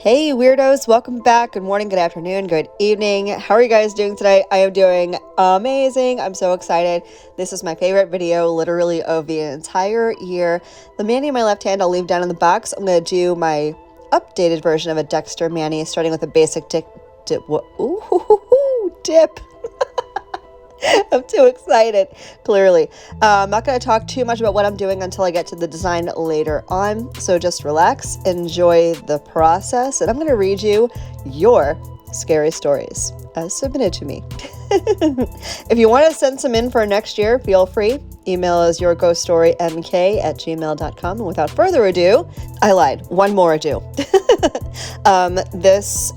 Hey weirdos, welcome back. Good morning, good afternoon, good evening. How are you guys doing today? I am doing amazing. I'm so excited. This is my favorite video literally of the entire year. The Manny in my left hand I'll leave down in the box. I'm going to do my updated version of a Dexter Manny, starting with a basic dip. I'm too excited, clearly. I'm not going to talk too much about what I'm doing until I get to the design later on. So just relax, enjoy the process, and I'm going to read you your scary stories as submitted to me. If you want to send some in for next year, feel free. Email is yourghoststorymk@gmail.com. And without further ado, I lied. One more ado. This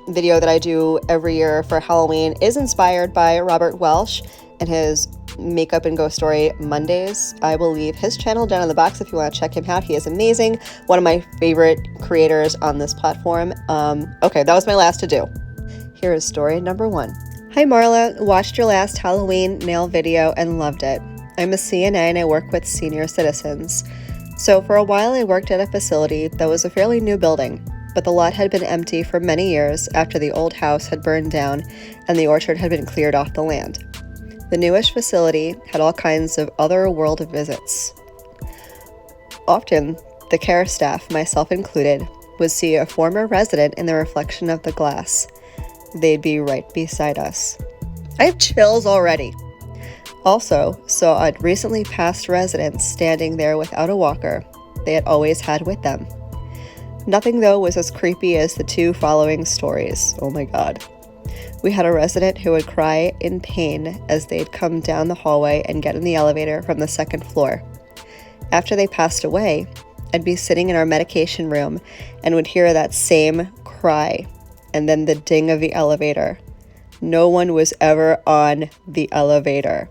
video that I do every year for Halloween is inspired by Robert Welsh and his Makeup and Ghost Story Mondays. I will leave his channel down in the box if you want to check him out. He is amazing. One of my favorite creators on this platform. Okay, that was my last to do. Here is story number 1. Hi Marla, watched your last Halloween nail video and loved it. I'm a CNA and I work with senior citizens. So for a while I worked at a facility that was a fairly new building, but the lot had been empty for many years after the old house had burned down and the orchard had been cleared off the land. The newish facility had all kinds of other-world visits. Often, the care staff, myself included, would see a former resident in the reflection of the glass. They'd be right beside us. I have chills already. Also, saw a recently passed resident standing there without a walker they had always had with them. Nothing, though, was as creepy as the 2 following stories. Oh my god. We had a resident who would cry in pain as they'd come down the hallway and get in the elevator from the 2nd floor. After they passed away, I'd be sitting in our medication room and would hear that same cry and then the ding of the elevator. No one was ever on the elevator.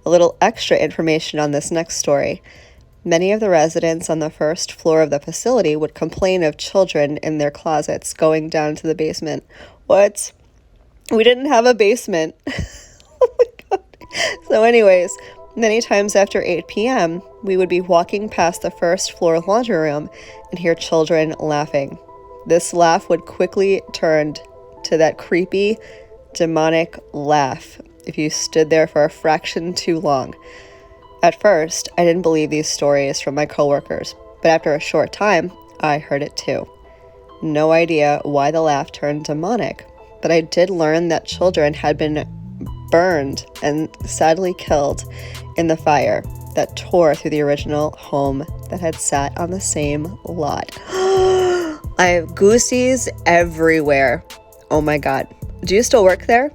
A little extra information on this next story. Many of the residents on the 1st floor of the facility would complain of children in their closets going down to the basement. What? We didn't have a basement. Oh my god. So anyways, many times after 8 p.m., we would be walking past the 1st floor laundry room and hear children laughing. This laugh would quickly turn to that creepy, demonic laugh if you stood there for a fraction too long. At first, I didn't believe these stories from my coworkers, but after a short time, I heard it too. No idea why the laugh turned demonic, but I did learn that children had been burned and sadly killed in the fire that tore through the original home that had sat on the same lot. I have goosies everywhere. Oh my god. Do you still work there?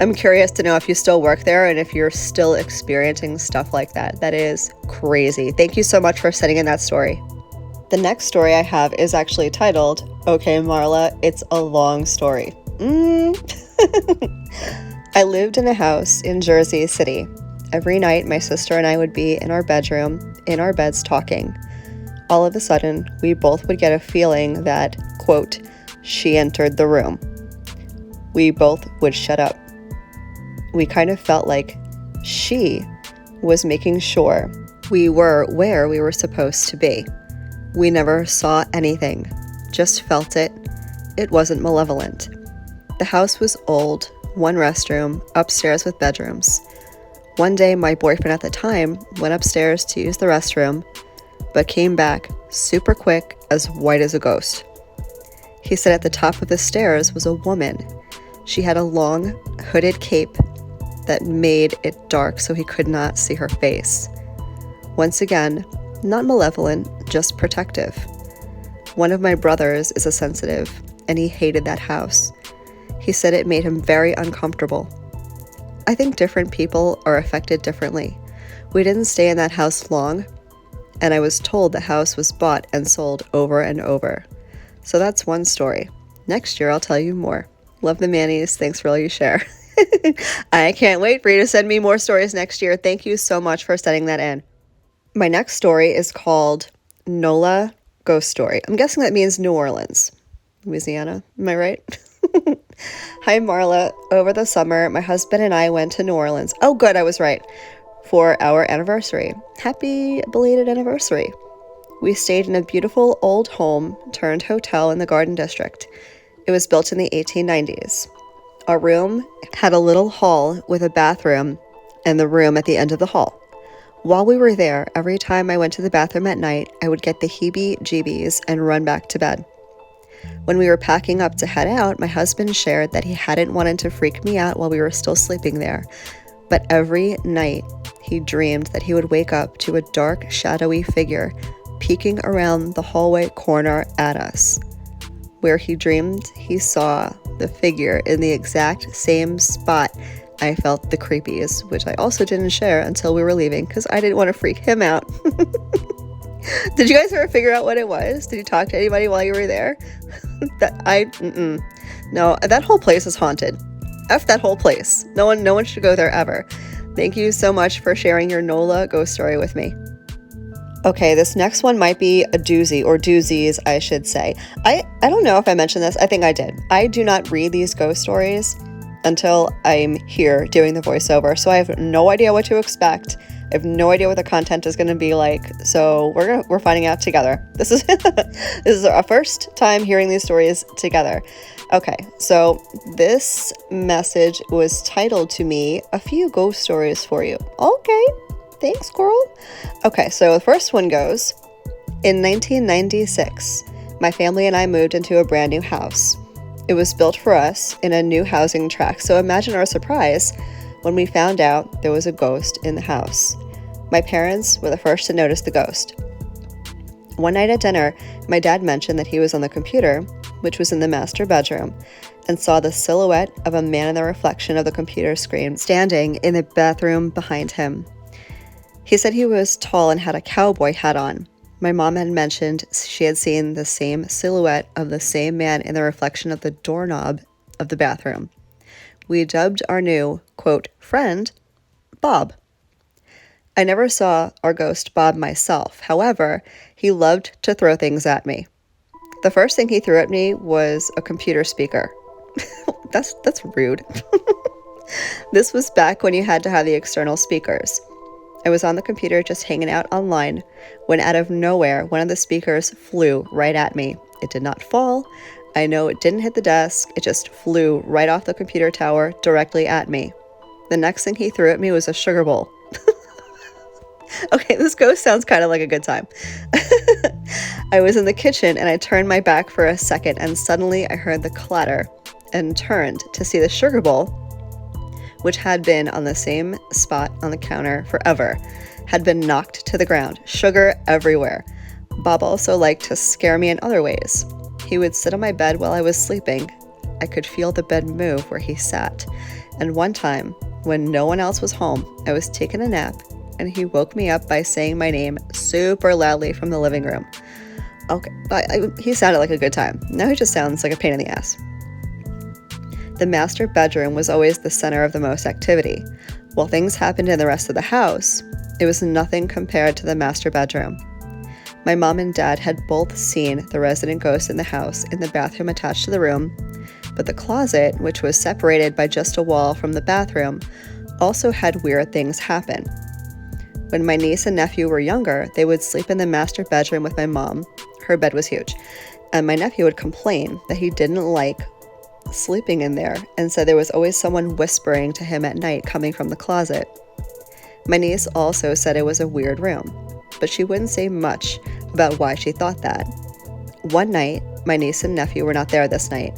I'm curious to know if you still work there and if you're still experiencing stuff like that. That is crazy. Thank you so much for sending in that story. The next story I have is actually titled, Okay Marla, It's a Long Story. I lived in a house in Jersey City. Every night my sister and I would be in our bedroom, in our beds talking. All of a sudden, we both would get a feeling that, quote, she entered the room. We both would shut up. We kind of felt like she was making sure we were where we were supposed to be. We never saw anything, just felt it. It wasn't malevolent. The house was old, 1 restroom, upstairs with bedrooms. One day, my boyfriend at the time went upstairs to use the restroom, but came back super quick, as white as a ghost. He said at the top of the stairs was a woman. She had a long, hooded cape that made it dark so he could not see her face. Once again, not malevolent, just protective. One of my brothers is a sensitive, and he hated that house. He said it made him very uncomfortable. I think different people are affected differently. We didn't stay in that house long, and I was told the house was bought and sold over and over. So that's one story. Next year, I'll tell you more. Love the Mannies. Thanks for all you share. I can't wait for you to send me more stories next year. Thank you so much for sending that in. My next story is called NOLA Ghost Story. I'm guessing that means New Orleans, Louisiana. Am I right? Hi, Marla. Over the summer, my husband and I went to New Orleans. Oh, good. I was right. For our anniversary. Happy belated anniversary. We stayed in a beautiful old home turned hotel in the Garden District. It was built in the 1890s. Our room had a little hall with a bathroom and the room at the end of the hall. While we were there, every time I went to the bathroom at night, I would get the heebie-jeebies and run back to bed. When we were packing up to head out, my husband shared that he hadn't wanted to freak me out while we were still sleeping there. But every night, he dreamed that he would wake up to a dark, shadowy figure peeking around the hallway corner at us. Where he dreamed he saw the figure in the exact same spot I felt the creepies, which I also didn't share until we were leaving because I didn't want to freak him out. Did you guys ever figure out what it was? Did you talk to anybody while you were there? No, that whole place is haunted. F that whole place. No one should go there ever. Thank you so much for sharing your NOLA ghost story with me. Okay, this next one might be a doozy, or doozies, I should say. I don't know if I mentioned this. I think I did. I do not read these ghost stories until I'm here doing the voiceover, so I have no idea what to expect. I have no idea what the content is going to be like, so we're finding out together. This is our first time hearing these stories together. Okay, so this message was titled to me, "A Few Ghost Stories for You." Okay, thanks, girl. Okay, so the first one goes, in 1996, my family and I moved into a brand new house. It was built for us in a new housing tract, so imagine our surprise when we found out there was a ghost in the house. My parents were the first to notice the ghost. One night at dinner, my dad mentioned that he was on the computer, which was in the master bedroom, and saw the silhouette of a man in the reflection of the computer screen standing in the bathroom behind him. He said he was tall and had a cowboy hat on. My mom had mentioned she had seen the same silhouette of the same man in the reflection of the doorknob of the bathroom. We dubbed our new, quote, friend, Bob. I never saw our ghost Bob myself. However, he loved to throw things at me. The first thing he threw at me was a computer speaker. That's rude. This was back when you had to have the external speakers. I was on the computer just hanging out online when out of nowhere, one of the speakers flew right at me. It did not fall. I know it didn't hit the desk. It just flew right off the computer tower directly at me. The next thing he threw at me was a sugar bowl. Okay, this ghost sounds kind of like a good time. I was in the kitchen and I turned my back for a second and suddenly I heard the clatter and turned to see the sugar bowl, which had been on the same spot on the counter forever, had been knocked to the ground, sugar everywhere. Bob also liked to scare me in other ways. He would sit on my bed while I was sleeping. I could feel the bed move where he sat. And one time, when no one else was home, I was taking a nap, and he woke me up by saying my name super loudly from the living room. Okay, he sounded like a good time. Now he just sounds like a pain in the ass. The master bedroom was always the center of the most activity. While things happened in the rest of the house, it was nothing compared to the master bedroom. My mom and dad had both seen the resident ghost in the house in the bathroom attached to the room, but the closet, which was separated by just a wall from the bathroom, also had weird things happen. When my niece and nephew were younger, they would sleep in the master bedroom with my mom. Her bed was huge. And my nephew would complain that he didn't like sleeping in there and said there was always someone whispering to him at night coming from the closet. My niece also said it was a weird room, but she wouldn't say much about why she thought that. One night, my niece and nephew were not there this night.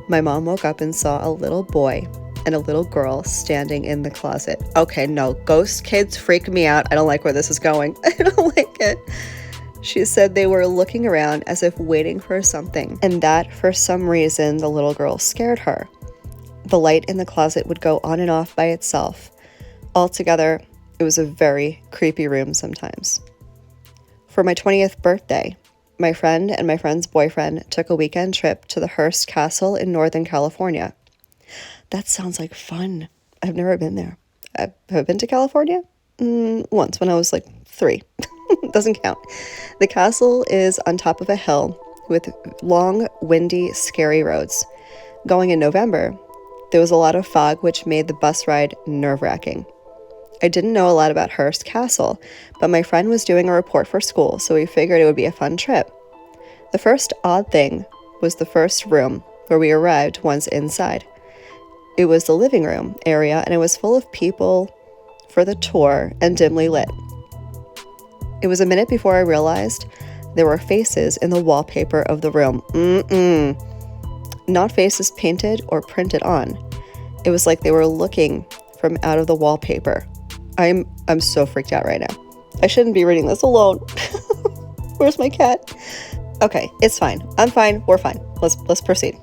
My mom woke up and saw a little boy and a little girl standing in the closet. Okay, no, ghost kids freak me out. I don't like where this is going. I don't like it. She said they were looking around as if waiting for something, and that for some reason the little girl scared her. The light in the closet would go on and off by itself. Altogether, it was a very creepy room sometimes. For my 20th birthday, my friend and my friend's boyfriend took a weekend trip to the Hearst Castle in Northern California. That sounds like fun. I've never been there. Have I been to California? Once when I was like 3. Doesn't count. The castle is on top of a hill with long, windy, scary roads. Going in November, there was a lot of fog, which made the bus ride nerve-wracking. I didn't know a lot about Hearst Castle, but my friend was doing a report for school, so we figured it would be a fun trip. The first odd thing was the first room where we arrived once inside. It was the living room area, and it was full of people for the tour and dimly lit. It was a minute before I realized there were faces in the wallpaper of the room. Not faces painted or printed on. It was like they were looking from out of the wallpaper. I'm so freaked out right now. I shouldn't be reading this alone. Where's my cat? Okay, it's fine. I'm fine. We're fine. Let's proceed.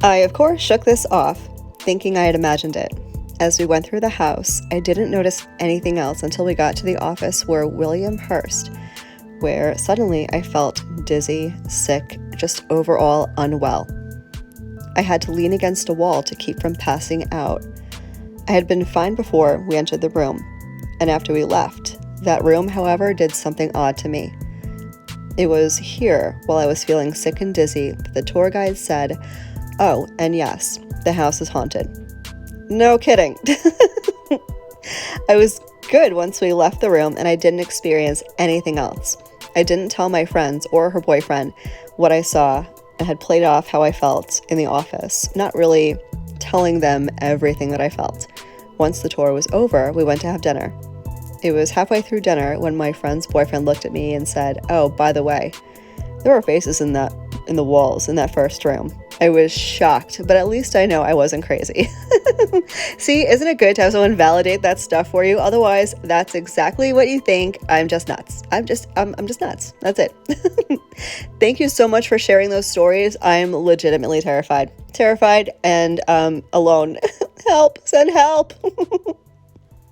I, of course, shook this off, thinking I had imagined it. As we went through the house, I didn't notice anything else until we got to the office where William Hearst, where suddenly I felt dizzy, sick, just overall unwell. I had to lean against a wall to keep from passing out. I had been fine before we entered the room, and after we left, that room, however, did something odd to me. It was here, while I was feeling sick and dizzy, that the tour guide said, "Oh, and yes, the house is haunted." No kidding. I was good once we left the room and I didn't experience anything else. I didn't tell my friends or her boyfriend what I saw and had played off how I felt in the office, not really telling them everything that I felt. Once the tour was over, we went to have dinner. It was halfway through dinner when my friend's boyfriend looked at me and said, "Oh, by the way, there were faces in the walls in that first room." I was shocked, but at least I know I wasn't crazy. See, isn't it good to have someone validate that stuff for you? Otherwise, that's exactly what you think. I'm just nuts. I'm just nuts. That's it. Thank you so much for sharing those stories. I'm legitimately terrified. Terrified and alone. Help, send help.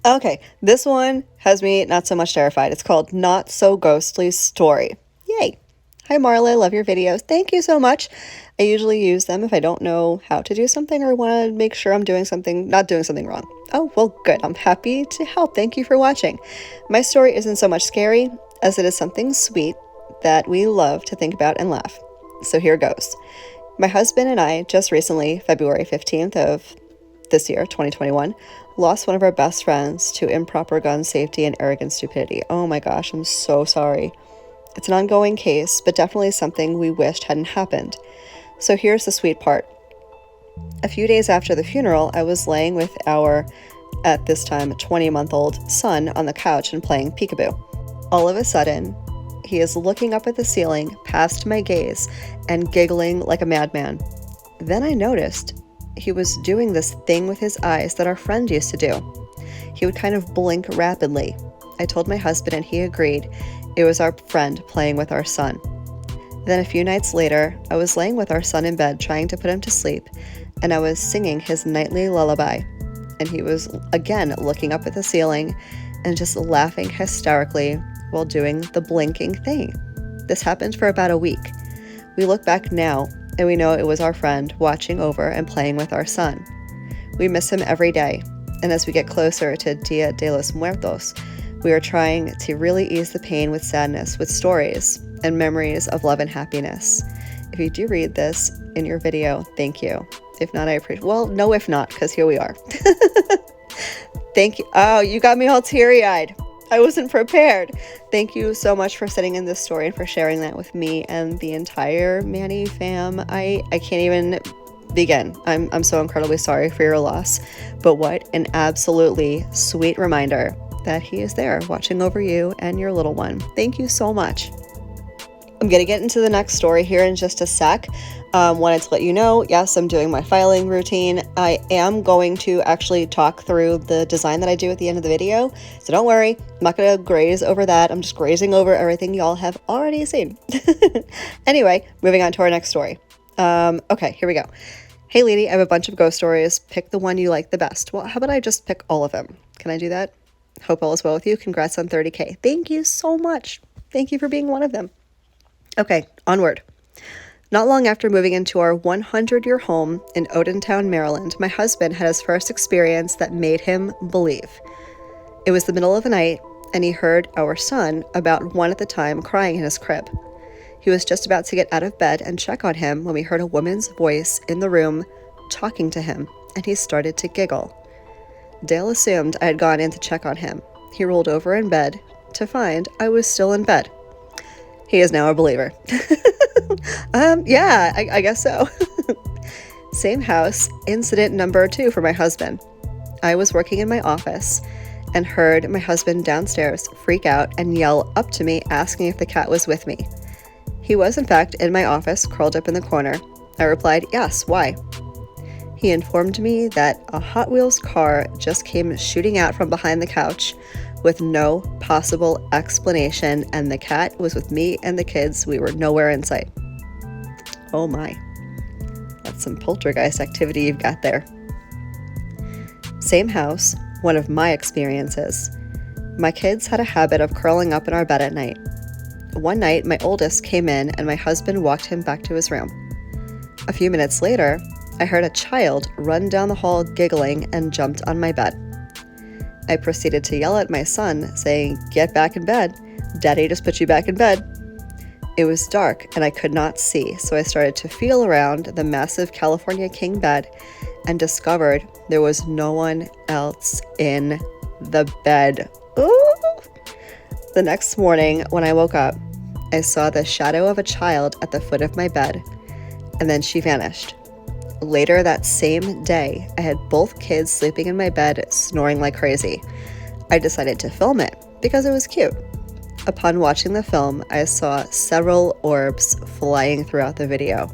Okay, this one has me not so much terrified. It's called Not So Ghostly Story. Yay. Hi, Marla. I love your videos. Thank you so much. I usually use them if I don't know how to do something or want to make sure I'm not doing something wrong. Oh, well, good. I'm happy to help. Thank you for watching. My story isn't so much scary as it is something sweet that we love to think about and laugh. So here goes. My husband and I just recently, February 15th of this year, 2021, lost one of our best friends to improper gun safety and arrogant stupidity. Oh my gosh, I'm so sorry. It's an ongoing case, but definitely something we wished hadn't happened. So here's the sweet part. A few days after the funeral, I was laying with our, at this time, 20-month-old son on the couch and playing peekaboo. All of a sudden, he is looking up at the ceiling past my gaze and giggling like a madman. Then I noticed he was doing this thing with his eyes that our friend used to do. He would kind of blink rapidly. I told my husband and he agreed. It was our friend playing with our son. Then a few nights later, I was laying with our son in bed trying to put him to sleep, and I was singing his nightly lullaby. And he was again looking up at the ceiling and just laughing hysterically while doing the blinking thing. This happened for about a week. We look back now, and we know it was our friend watching over and playing with our son. We miss him every day, and as we get closer to Dia de los Muertos, we are trying to really ease the pain with sadness, with stories and memories of love and happiness. If you do read this in your video, thank you. If not, I appreciate. Well, no, if not, because here we are. Thank you. Oh, you got me all teary-eyed. I wasn't prepared. Thank you so much for sending in this story and for sharing that with me and the entire Manny fam. I can't even begin. I'm so incredibly sorry for your loss, but what an absolutely sweet reminder that he is there watching over you and your little one. Thank you so much. I'm going to get into the next story here in just a sec. Wanted to let you know, yes, I'm doing my filing routine. I am going to actually talk through the design that I do at the end of the video. So don't worry, I'm not going to graze over that. I'm just grazing over everything y'all have already seen. Anyway, moving on to our next story. Okay, here we go. Hey, lady, I have a bunch of ghost stories. Pick the one you like the best. Well, how about I just pick all of them? Can I do that? Hope all is well with you. Congrats on 30K. Thank you so much. Thank you for being one of them. Okay, onward. Not long after moving into our 100-year home in Odentown, Maryland, my husband had his first experience that made him believe. It was the middle of the night, and he heard our son, about 1 at the time, crying in his crib. He was just about to get out of bed and check on him when we heard a woman's voice in the room talking to him, and he started to giggle. Dale assumed I had gone in to check on him. He rolled over in bed to find I was still in bed. He is now a believer. Yeah, I guess so. Same house, incident number 2 for my husband. I was working in my office and heard my husband downstairs freak out and yell up to me asking if the cat was with me. He was in fact in my office, curled up in the corner. I replied, yes, why? He informed me that a Hot Wheels car just came shooting out from behind the couch with no possible explanation, and the cat was with me and the kids. We were nowhere in sight. Oh my. That's some poltergeist activity you've got there. Same house, one of my experiences. My kids had a habit of curling up in our bed at night. One night, my oldest came in and my husband walked him back to his room. A few minutes later, I heard a child run down the hall giggling and jumped on my bed. I proceeded to yell at my son, saying, "Get back in bed. Daddy just put you back in bed." It was dark and I could not see, so I started to feel around the massive California king bed and discovered there was no one else in the bed. Ooh! The next morning, when I woke up, I saw the shadow of a child at the foot of my bed, and then she vanished. Later that same day, I had both kids sleeping in my bed, snoring like crazy. I decided to film it because it was cute. Upon watching the film, I saw several orbs flying throughout the video.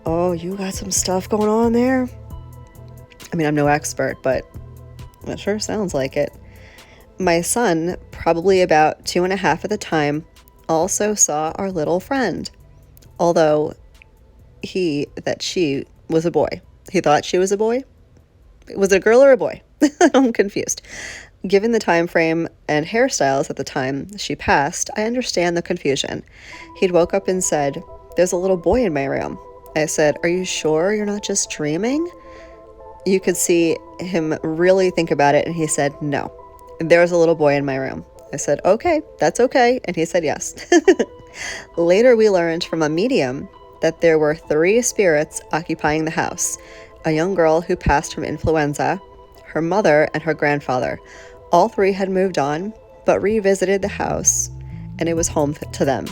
Oh, you got some stuff going on there? I mean, I'm no expert, but it sure sounds like it. My son, probably about 2.5 at the time, also saw our little friend, although she was a boy. He thought she was a boy. Was it a girl or a boy? I'm confused. Given the time frame and hairstyles at the time she passed, I understand the confusion. He'd woke up and said, "There's a little boy in my room." I said, "Are you sure you're not just dreaming?" You could see him really think about it, and he said, "No, there's a little boy in my room." I said, "Okay, that's okay," and he said yes. Later, we learned from a medium that there were 3 spirits occupying the house: a young girl who passed from influenza, her mother, and her grandfather. All 3 had moved on, but revisited the house, and it was home to them.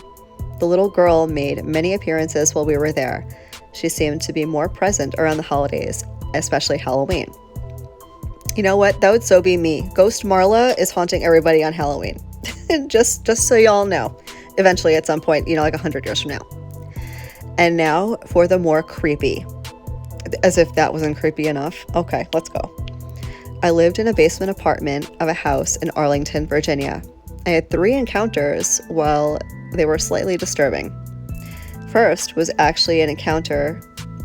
The little girl made many appearances while we were there. She seemed to be more present around the holidays, especially Halloween. You know what? That would so be me. Ghost Marla is haunting everybody on Halloween. just so y'all know. Eventually, at some point, like 100 years from now. And now for the more creepy. As if that wasn't creepy enough. Okay, let's go. I lived in a basement apartment of a house in Arlington, Virginia. I had 3 encounters while they were slightly disturbing. First was actually an encounter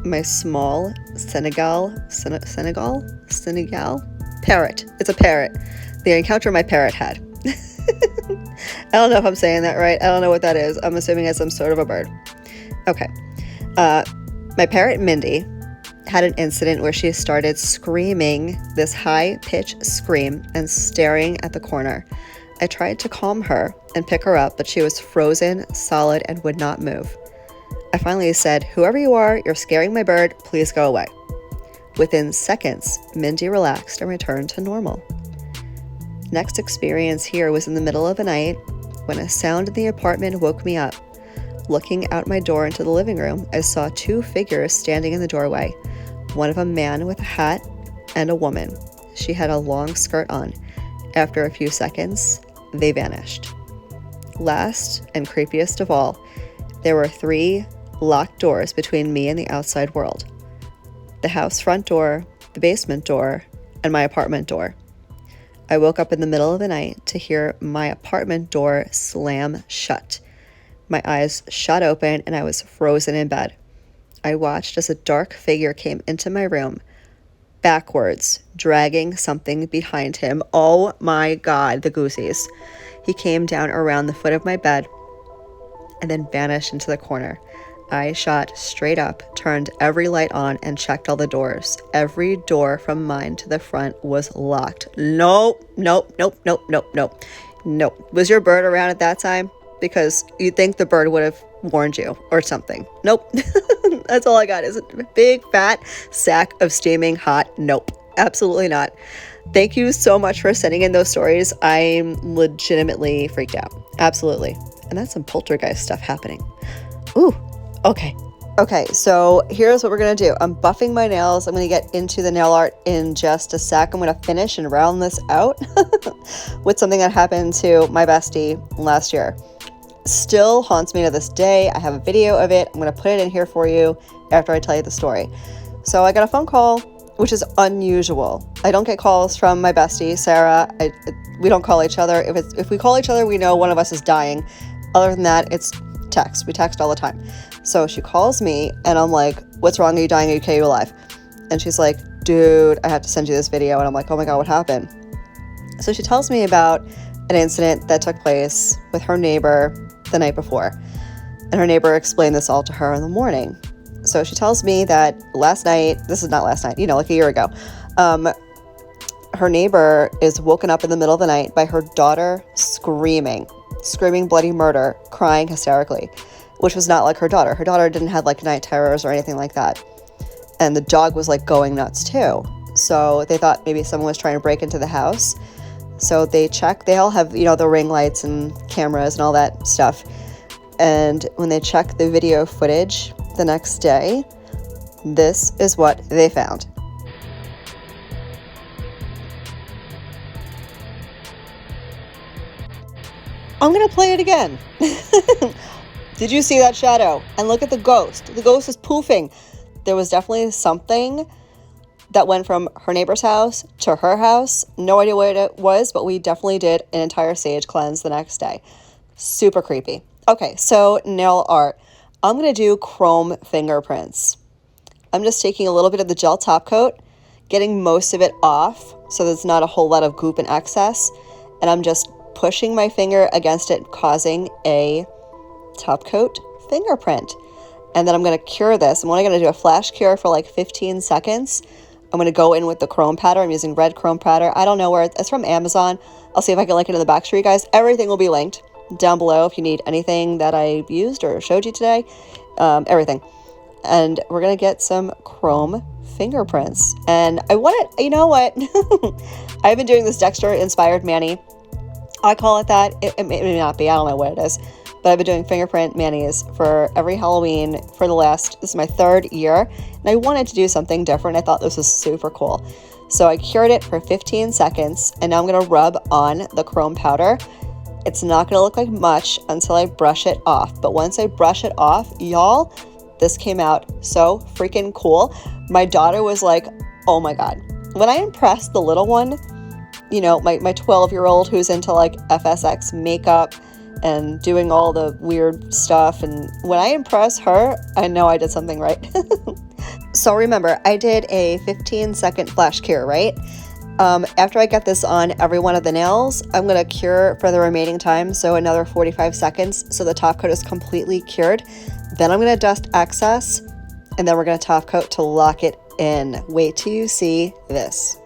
my small Senegal parrot. It's a parrot. The encounter my parrot had. I don't know if I'm saying that right. I don't know what that is. I'm assuming it's some sort of a bird. Okay. My parrot Mindy had an incident where she started screaming this high-pitched scream and staring at the corner. I tried to calm her and pick her up, but she was frozen, solid, and would not move. I finally said, "Whoever you are, you're scaring my bird. Please go away." Within seconds, Mindy relaxed and returned to normal. Next experience here was in the middle of the night when a sound in the apartment woke me up. Looking out my door into the living room, I saw 2 figures standing in the doorway. One of a man with a hat and a woman. She had a long skirt on. After a few seconds, they vanished. Last and creepiest of all, there were 3 locked doors between me and the outside world. The house front door, the basement door, and my apartment door. I woke up in the middle of the night to hear my apartment door slam shut. My eyes shot open and I was frozen in bed. I watched as a dark figure came into my room, backwards, dragging something behind him. Oh my God, the goosies. He came down around the foot of my bed and then vanished into the corner. I shot straight up, turned every light on, and checked all the doors. Every door from mine to the front was locked. Nope. Was your bird around at that time? Because you'd think the bird would have warned you or something. Nope. That's all I got is a big fat sack of steaming hot. Nope. Absolutely not. Thank you so much for sending in those stories. I'm legitimately freaked out. Absolutely. And that's some poltergeist stuff happening. Ooh, okay. Okay, so here's what we're going to do. I'm buffing my nails. I'm going to get into the nail art in just a sec. I'm going to finish and round this out with something that happened to my bestie last year. Still haunts me to this day. I have a video of it. I'm going to put it in here for you after I tell you the story. So I got a phone call, which is unusual. I don't get calls from my bestie, Sarah. We don't call each other. If we call each other, we know one of us is dying. Other than that, it's text. We text all the time. So she calls me and I'm like, what's wrong? Are you dying? Are you okay? Are you alive? And she's like, dude, I have to send you this video. And I'm like, oh my God, what happened? So she tells me about an incident that took place with her neighbor the night before. And her neighbor explained this all to her in the morning. So she tells me that last night, this is not last night, like a year ago, her neighbor is woken up in the middle of the night by her daughter screaming bloody murder, crying hysterically, which was not like her daughter. Her daughter didn't have like night terrors or anything like that. And the dog was like going nuts too. So they thought maybe someone was trying to break into the house. So they check, they all have, the ring lights and cameras and all that stuff. And when they check the video footage the next day, this is what they found. I'm going to play it again. Did you see that shadow? And look at the ghost. The ghost is poofing. There was definitely something that went from her neighbor's house to her house. No idea what it was, but we definitely did an entire sage cleanse the next day. Super creepy. Okay, so nail art. I'm going to do chrome fingerprints. I'm just taking a little bit of the gel top coat, getting most of it off so there's not a whole lot of goop and excess. And I'm just pushing my finger against it, causing a top coat fingerprint. And then I'm going to cure this. I'm only going to do a flash cure for like 15 seconds. I'm going to go in with the chrome powder. I'm using red chrome powder. I don't know where it's from, Amazon. I'll see if I can link it in the box for you guys. Everything will be linked down below if you need anything that I used or showed you today. Everything. And we're going to get some chrome fingerprints. And I want it, you know what? I've been doing this Dexter inspired mani. I call it that. It may not be. I don't know what it is. But I've been doing fingerprint manis for every Halloween for this is my 3rd year. And I wanted to do something different. I thought this was super cool. So I cured it for 15 seconds. And now I'm going to rub on the chrome powder. It's not going to look like much until I brush it off. But once I brush it off, y'all, this came out so freaking cool. My daughter was like, oh my God. When I impressed the little one, my 12-year-old who's into like FSX makeup and doing all the weird stuff. And when I impress her, I know I did something right. So remember, I did a 15-second flash cure, right? After I get this on every one of the nails, I'm going to cure for the remaining time. So another 45 seconds. So the top coat is completely cured. Then I'm going to dust excess and then we're going to top coat to lock it in. Wait till you see this.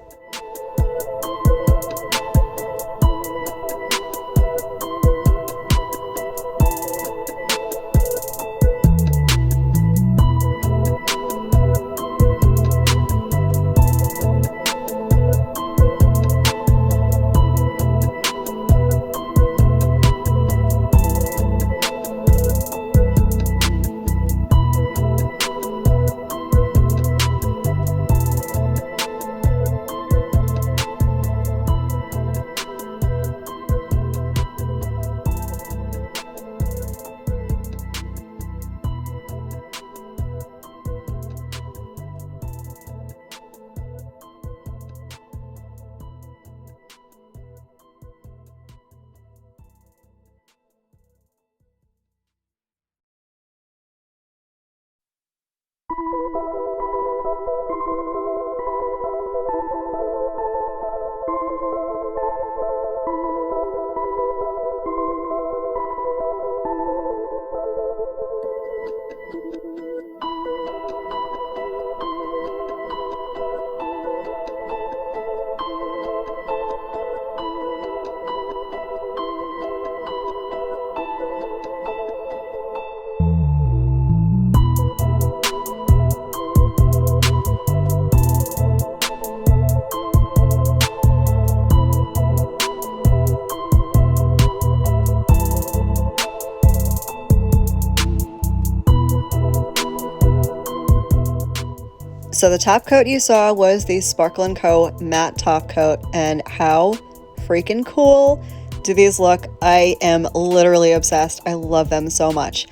So the top coat you saw was the Sparkle & Co. matte top coat, and how freaking cool do these look? I am literally obsessed. I love them so much.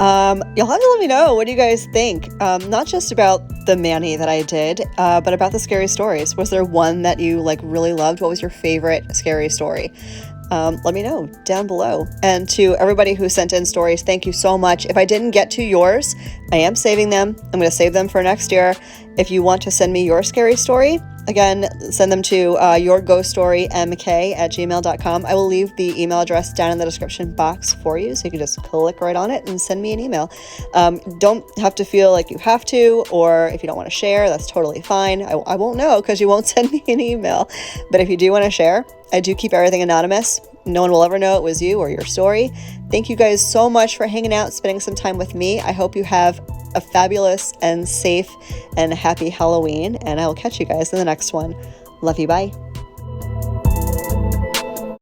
You'll have to let me know, what do you guys think? Not just about the mani that I did, but about the scary stories. Was there one that you like really loved? What was your favorite scary story? Let me know down below. And to everybody who sent in stories, thank you so much. If I didn't get to yours, I am saving them. I'm going to save them for next year. If you want to send me your scary story, again, send them to yourghoststorymk@gmail.com. I will leave the email address down in the description box for you, so you can just click right on it and send me an email. Don't have to feel like you have to, or if you don't want to share, that's totally fine. I won't know because you won't send me an email. But if you do want to share, I do keep everything anonymous. No one will ever know it was you or your story. Thank you guys so much for hanging out, spending some time with me. I hope you have a fabulous and safe and happy Halloween, and I will catch you guys in the next one. Love you, bye.